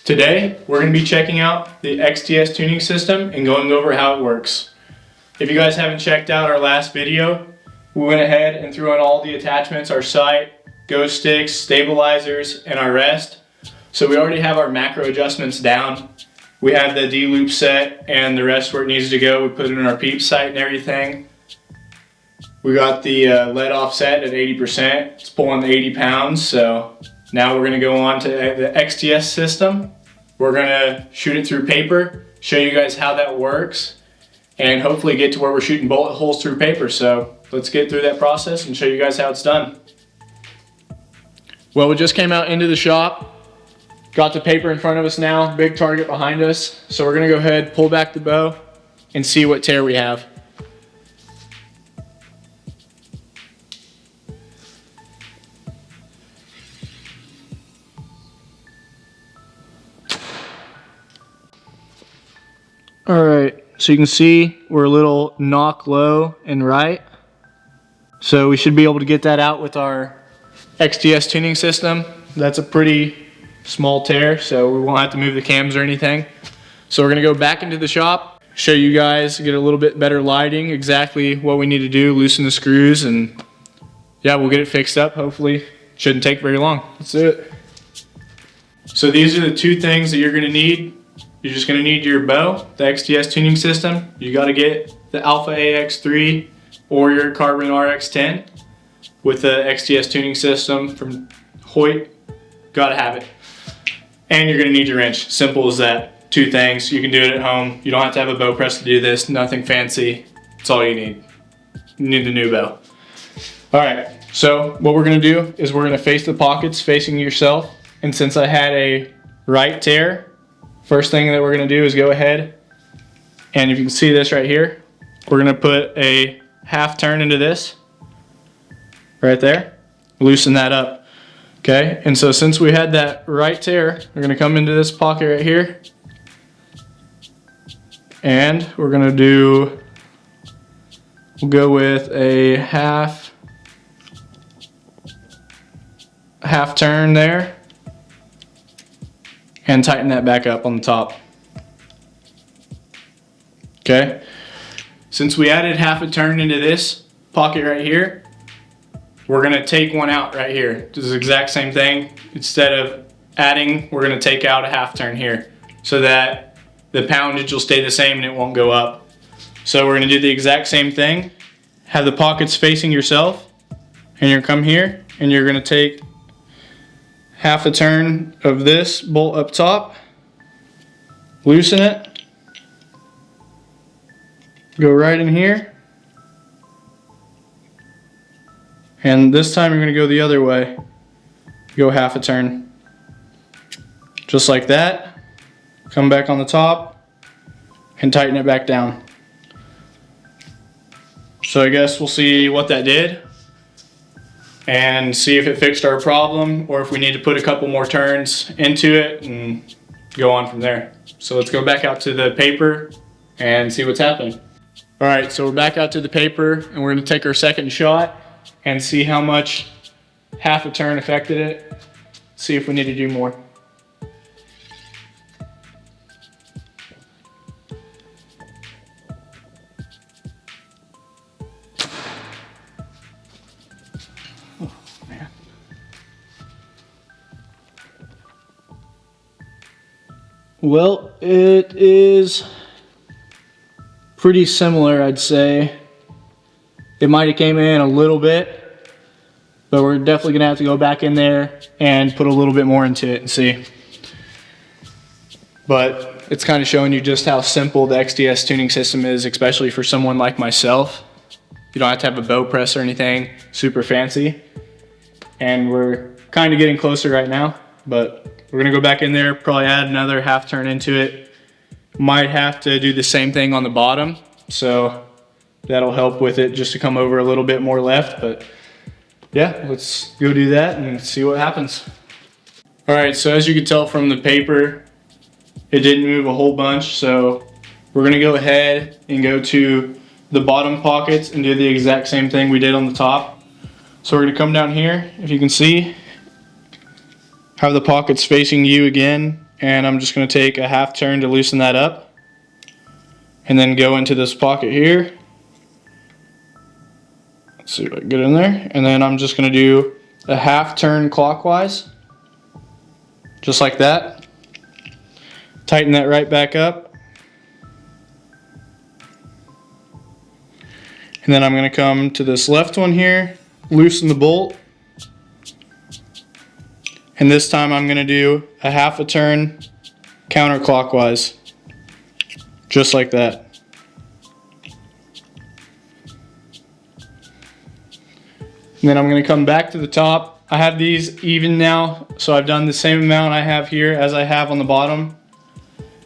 Today, we're going to be checking out the XTS tuning system and going over how it works. If you guys haven't checked out our last video, we went ahead and threw in all the attachments, our sight, go sticks, stabilizers, and our rest. So we already have our macro adjustments down. We have the D loop set and the rest where it needs to go. We put it in our peep sight and everything. We got the lead off set at 80%. It's pulling 80 pounds. So now we're going to go on to the XTS system. We're going to shoot it through paper, show you guys how that works, and hopefully get to where we're shooting bullet holes through paper. So let's get through that process and show you guys how it's done. Well, we just came out into the shop. Got the paper in front of us now, big target behind us. So we're gonna go ahead, pull back the bow, and see what tear we have. All right, so you can see we're a little knock low and right. So we should be able to get that out with our XTS tuning system. That's a pretty small tear, so we won't have to move the cams or anything. So we're gonna go back into the shop, show you guys, get a little bit better lighting, exactly what we need to do, loosen the screws, and yeah, we'll get it fixed up. Hopefully, shouldn't take very long. Let's do it. So these are the two things that you're gonna need. You're just gonna need your bow, the XTS tuning system. You gotta get the Alpha AX3 or your Carbon RX10 with the XTS tuning system from HOYT. Gotta have it. And you're gonna need your wrench. Simple as that. Two things. You can do it at home. You don't have to have a bow press to do this. Nothing fancy. That's all you need. You need the new bow. All right, so what we're gonna do is we're gonna face the pockets facing yourself. And since I had a right tear, first thing that we're gonna do is go ahead, and if you can see this right here, we're gonna put a half turn into this, right there. Loosen that up. Okay, and so since we had that right tear, we're gonna come into this pocket right here, and we're gonna we'll go with a half turn there, and tighten that back up on the top. Okay, since we added half a turn into this pocket right here, we're gonna take one out right here. This is the exact same thing. Instead of adding, we're gonna take out a half turn here so that the poundage will stay the same and it won't go up. So we're gonna do the exact same thing. Have the pockets facing yourself, and you're gonna come here and you're gonna take half a turn of this bolt up top, loosen it, go right in here, and this time you're going to go the other way. Go half a turn. Just like that. Come back on the top and tighten it back down. So I guess we'll see what that did and see if it fixed our problem or if we need to put a couple more turns into it and go on from there. So let's go back out to the paper and see what's happening. All right, so we're back out to the paper and we're going to take our second shot and see how much half a turn affected it. See if we need to do more. Oh, man. Well, it is pretty similar, I'd say. It might have came in a little bit, but we're definitely gonna have to go back in there and put a little bit more into it and see. But it's kind of showing you just how simple the XTS tuning system is, especially for someone like myself. You don't have to have a bow press or anything super fancy. And we're kind of getting closer right now, but we're gonna go back in there, probably add another half turn into it. Might have to do the same thing on the bottom, so that'll help with it just to come over a little bit more left. But yeah, let's go do that and see what happens. All right, so as you can tell from the paper, it didn't move a whole bunch, so we're gonna go ahead and go to the bottom pockets and do the exact same thing we did on the top. So we're gonna come down here, if you can see, have the pockets facing you again, and I'm just going to take a half turn to loosen that up, and then go into this pocket here. Let's see if I can get in there, and then I'm just going to do a half turn clockwise, just like that. Tighten that right back up, and then I'm going to come to this left one here, loosen the bolt, and this time I'm going to do a half a turn counterclockwise, just like that. And then I'm going to come back to the top. I have these even now, so I've done the same amount I have here as I have on the bottom.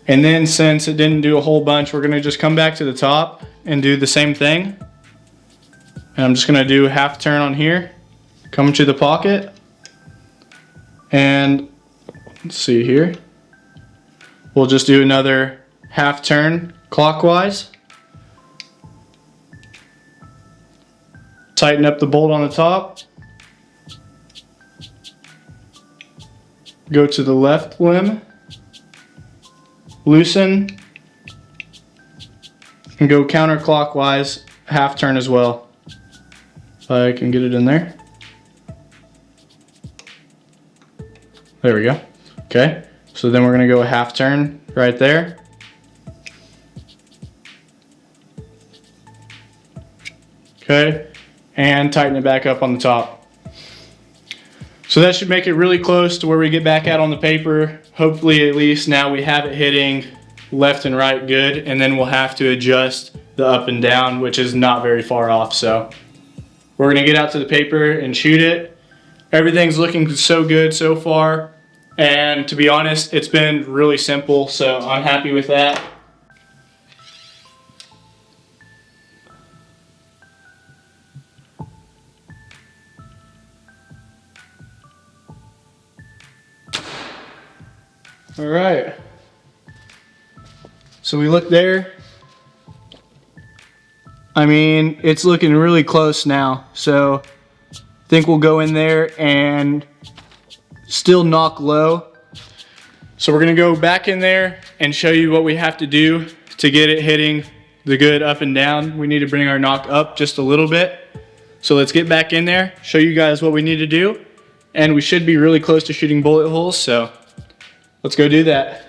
And then since it didn't do a whole bunch, we're going to just come back to the top and do the same thing. And I'm just going to do a half turn on here, come to the pocket, and let's see here. We'll just do another half turn clockwise. Tighten up the bolt on the top. Go to the left limb. Loosen. And go counterclockwise, half turn as well. If I can get it in there. There we go. Okay, so then we're going to go a half turn right there. Okay, and tighten it back up on the top. So that should make it really close to where we get back out on the paper. Hopefully at least now we have it hitting left and right good, and then we'll have to adjust the up and down, which is not very far off. So we're going to get out to the paper and shoot it. Everything's looking so good so far, and to be honest, it's been really simple, so I'm happy with that. All right, so we look there. I mean, it's looking really close now, so I think we'll go in there and still knock low. So we're gonna go back in there and show you what we have to do to get it hitting the good up and down. We need to bring our knock up just a little bit. So let's get back in there, show you guys what we need to do, and we should be really close to shooting bullet holes, so let's go do that.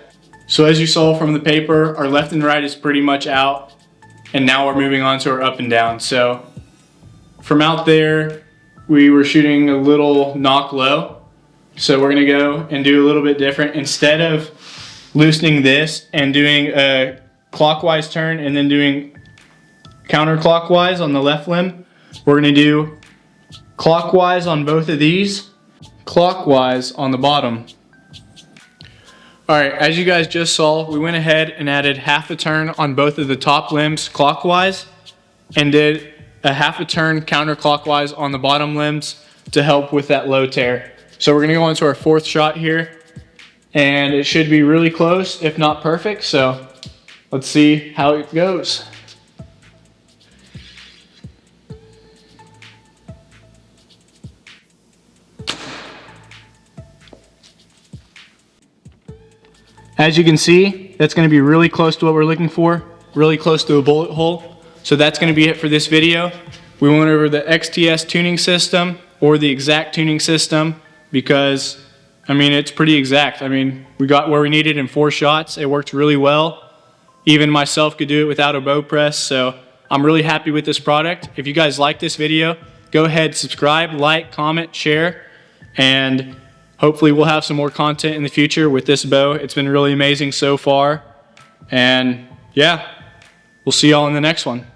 So as you saw from the paper, our left and right is pretty much out, and now we're moving on to our up and down. So from out there, we were shooting a little knock low. So we're gonna go and do a little bit different. Instead of loosening this and doing a clockwise turn and then doing counterclockwise on the left limb, we're gonna do clockwise on both of these, clockwise on the bottom. All right, as you guys just saw, we went ahead and added half a turn on both of the top limbs clockwise and did a half a turn counterclockwise on the bottom limbs to help with that low tear. So we're gonna go into our fourth shot here, and it should be really close, if not perfect. So let's see how it goes. As you can see, that's going to be really close to what we're looking for, really close to a bullet hole. So that's going to be it for this video. We went over the XTS tuning system or the exact tuning system because, I mean, it's pretty exact. I mean, we got where we needed in 4 shots. It worked really well. Even myself could do it without a bow press. So I'm really happy with this product. If you guys like this video, go ahead, subscribe, like, comment, share, and hopefully we'll have some more content in the future with this bow. It's been really amazing so far. And yeah, we'll see y'all in the next one.